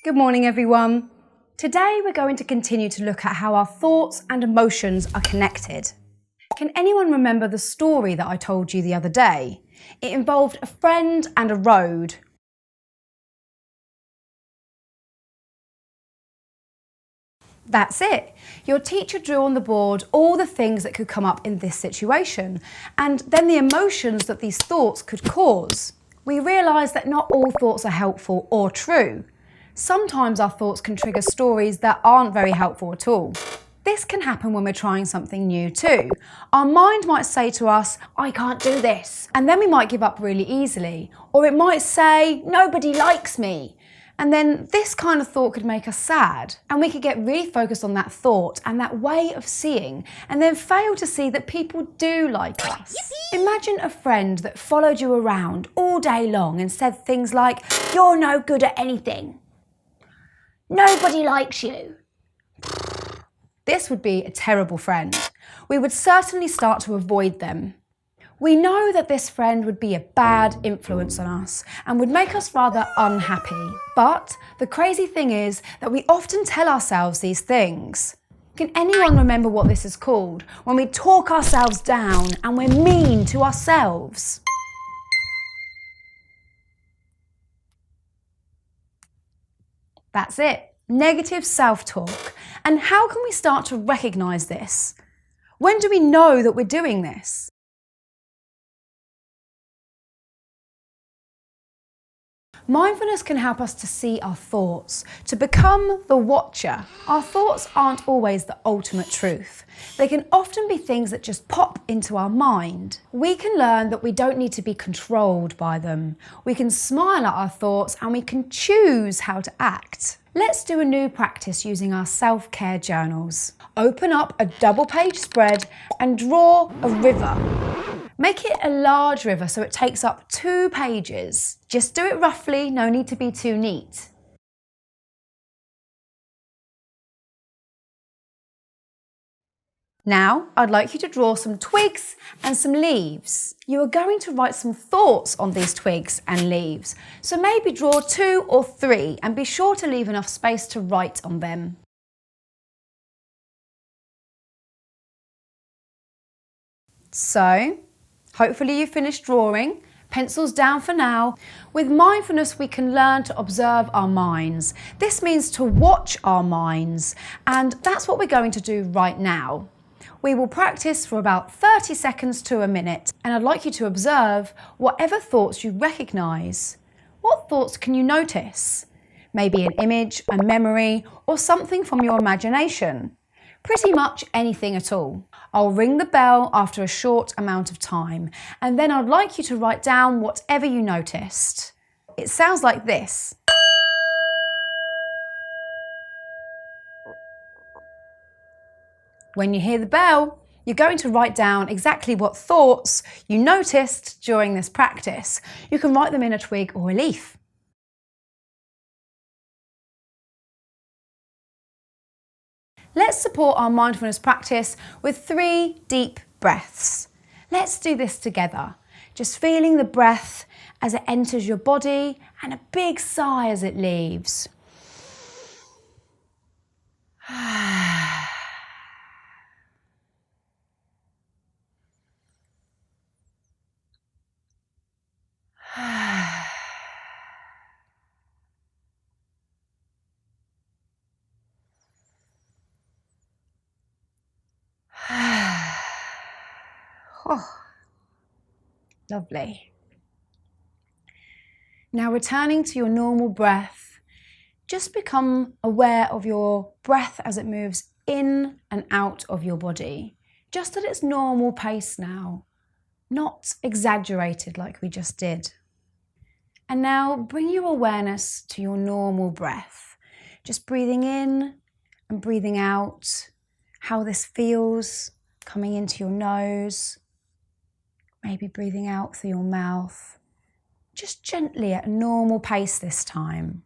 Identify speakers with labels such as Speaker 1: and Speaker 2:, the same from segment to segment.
Speaker 1: Good morning, everyone. Today we're going to continue to look at how our thoughts and emotions are connected. Can anyone remember the story that I told you the other day? It involved a friend and a road. That's it. Your teacher drew on the board all the things that could come up in this situation, and then the emotions that these thoughts could cause. We realised that not all thoughts are helpful or true. Sometimes our thoughts can trigger stories that aren't very helpful at all. This can happen when we're trying something new too. Our mind might say to us, "I can't do this," and then we might give up really easily. Or it might say, "Nobody likes me." And then this kind of thought could make us sad, and we could get really focused on that thought and that way of seeing, and then fail to see that people do like us. Imagine a friend that followed you around all day long and said things like, "You're no good at anything. Nobody likes you." This would be a terrible friend. We would certainly start to avoid them. We know that this friend would be a bad influence on us and would make us rather unhappy. But the crazy thing is that we often tell ourselves these things. Can anyone remember what this is called? When we talk ourselves down and we're mean to ourselves. That's it. Negative self-talk. And how can we start to recognise this? When do we know that we're doing this? Mindfulness can help us to see our thoughts, to become the watcher. Our thoughts aren't always the ultimate truth. They can often be things that just pop into our mind. We can learn that we don't need to be controlled by them. We can smile at our thoughts and we can choose how to act. Let's do a new practice using our self-care journals. Open up a double-page spread and draw a river. Make it a large river so it takes up 2 pages. Just do it roughly, no need to be too neat. Now, I'd like you to draw some twigs and some leaves. You are going to write some thoughts on these twigs and leaves, so maybe draw 2 or 3 and be sure to leave enough space to write on them. So, hopefully you finished drawing. Pencils down for now. With mindfulness, we can learn to observe our minds. This means to watch our minds, and that's what we're going to do right now. We will practice for about 30 seconds to a minute, and I'd like you to observe whatever thoughts you recognise. What thoughts can you notice? Maybe an image, a memory, or something from your imagination. Pretty much anything at all. I'll ring the bell after a short amount of time, and then I'd like you to write down whatever you noticed. It sounds like this. When you hear the bell, you're going to write down exactly what thoughts you noticed during this practice. You can write them in a twig or a leaf. Let's support our mindfulness practice with 3 deep breaths. Let's do this together. Just feeling the breath as it enters your body and a big sigh as it leaves. Oh, lovely. Now returning to your normal breath, just become aware of your breath as it moves in and out of your body, just at its normal pace now, not exaggerated like we just did. And now bring your awareness to your normal breath, just breathing in and breathing out, how this feels coming into your nose, maybe breathing out through your mouth, just gently at a normal pace this time.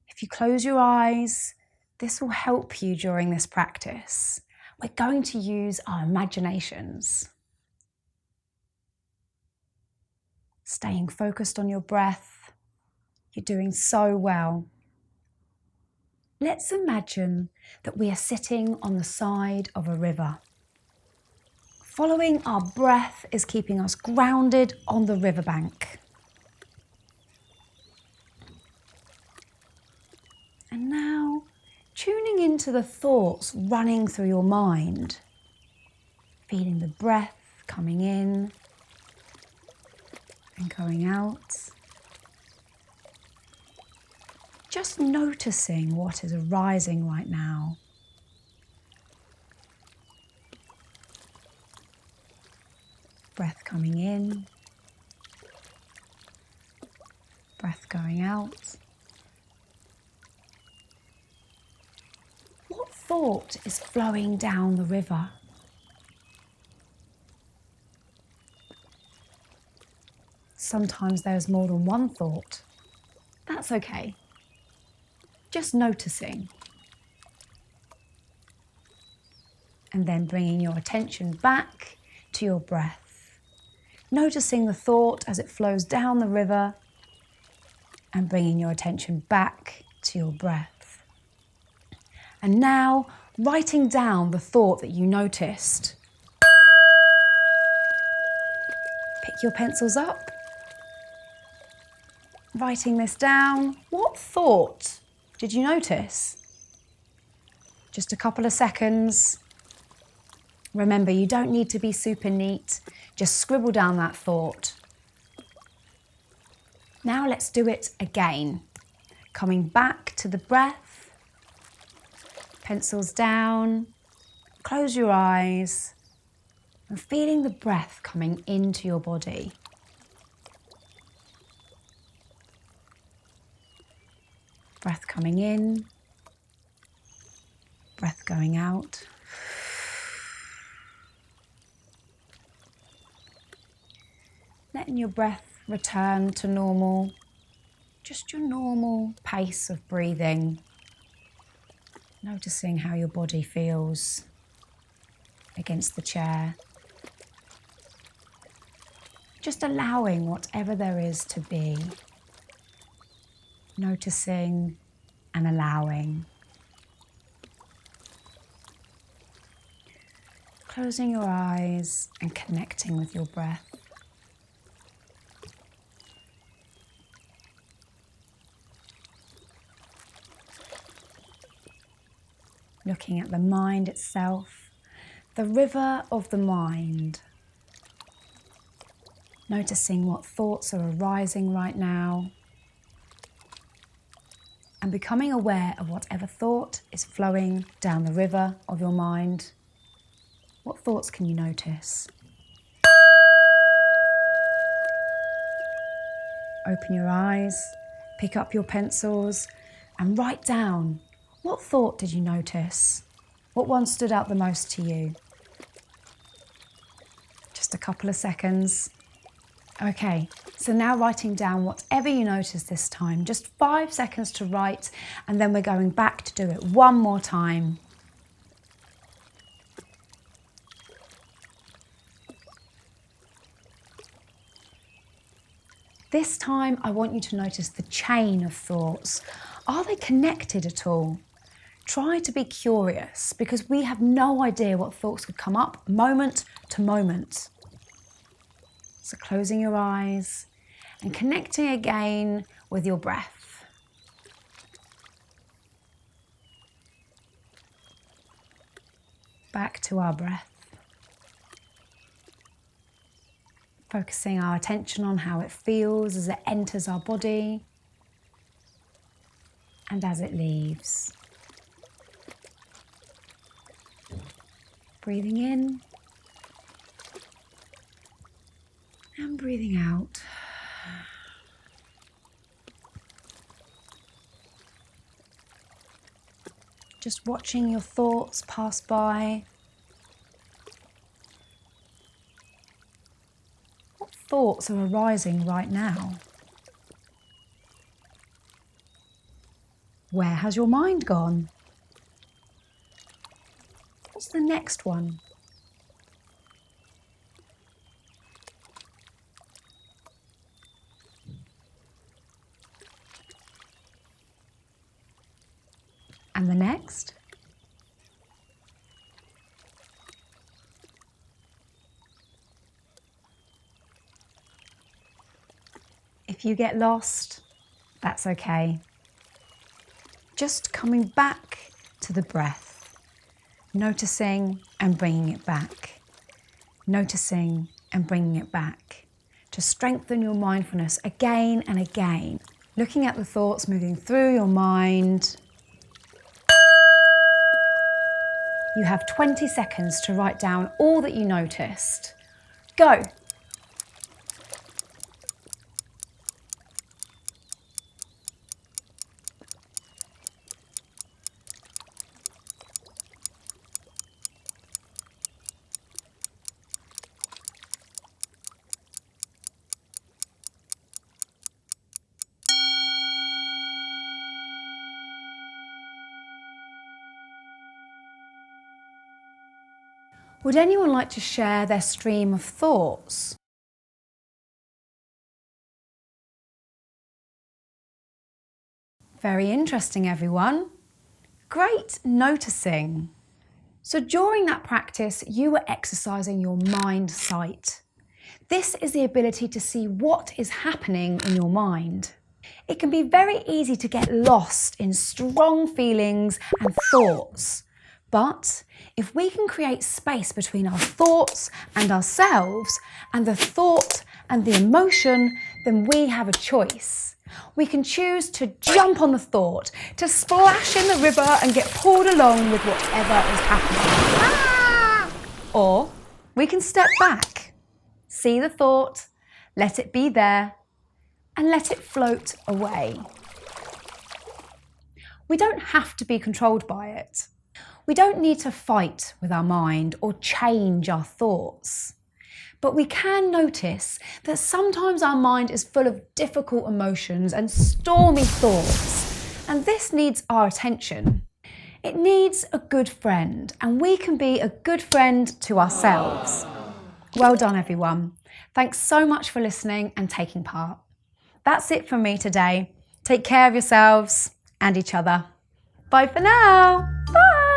Speaker 1: If you close your eyes, this will help you during this practice. We're going to use our imaginations. Staying focused on your breath, You're doing so well. Let's imagine that we are sitting on the side of a river. Following our breath is keeping us grounded on the riverbank. And now, tuning into the thoughts running through your mind, feeling the breath coming in and going out. Just noticing what is arising right now. Breath coming in, breath going out. What thought is flowing down the river? Sometimes there's more than one thought. That's okay. Just noticing. And then bringing your attention back to your breath. Noticing the thought as it flows down the river and bringing your attention back to your breath. And now writing down the thought that you noticed. Pick your pencils up. Writing this down. What thought did you notice? Just a couple of seconds. Remember, you don't need to be super neat. Just scribble down that thought. Now let's do it again. Coming back to the breath. Pencils down. Close your eyes. And feeling the breath coming into your body. Breath coming in. Breath going out. Letting your breath return to normal, just your normal pace of breathing. Noticing how your body feels against the chair. Just allowing whatever there is to be. Noticing and allowing. Closing your eyes and connecting with your breath. Looking at the mind itself, the river of the mind. Noticing what thoughts are arising right now. And becoming aware of whatever thought is flowing down the river of your mind. What thoughts can you notice? Open your eyes, pick up your pencils and write down. What thought did you notice? What one stood out the most to you? Just a couple of seconds. Okay, so now writing down whatever you notice this time. Just 5 seconds to write, and then we're going back to do it one more time. This time, I want you to notice the chain of thoughts. Are they connected at all? Try to be curious, because we have no idea what thoughts could come up moment to moment. So closing your eyes and connecting again with your breath. Back to our breath. Focusing our attention on how it feels as it enters our body and as it leaves. Breathing in and breathing out. Just watching your thoughts pass by. What thoughts are arising right now? Where has your mind gone? What's the next one? And the next. If you get lost, that's okay. Just coming back to the breath, noticing and bringing it back, noticing and bringing it back to strengthen your mindfulness again and again, looking at the thoughts moving through your mind. You have 20 seconds to write down all that you noticed. Go! Would anyone like to share their stream of thoughts? Very interesting, everyone. Great noticing. So during that practice, you were exercising your mind sight. This is the ability to see what is happening in your mind. It can be very easy to get lost in strong feelings and thoughts. But if we can create space between our thoughts and ourselves, and the thought and the emotion, then we have a choice. We can choose to jump on the thought, to splash in the river and get pulled along with whatever is happening. Or we can step back, see the thought, let it be there, and let it float away. We don't have to be controlled by it. We don't need to fight with our mind or change our thoughts. But we can notice that sometimes our mind is full of difficult emotions and stormy thoughts, and this needs our attention. It needs a good friend, and we can be a good friend to ourselves. Well done, everyone. Thanks so much for listening and taking part. That's it from me today. Take care of yourselves and each other. Bye for now. Bye.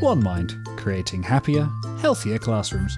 Speaker 2: One Mind, creating happier, healthier classrooms.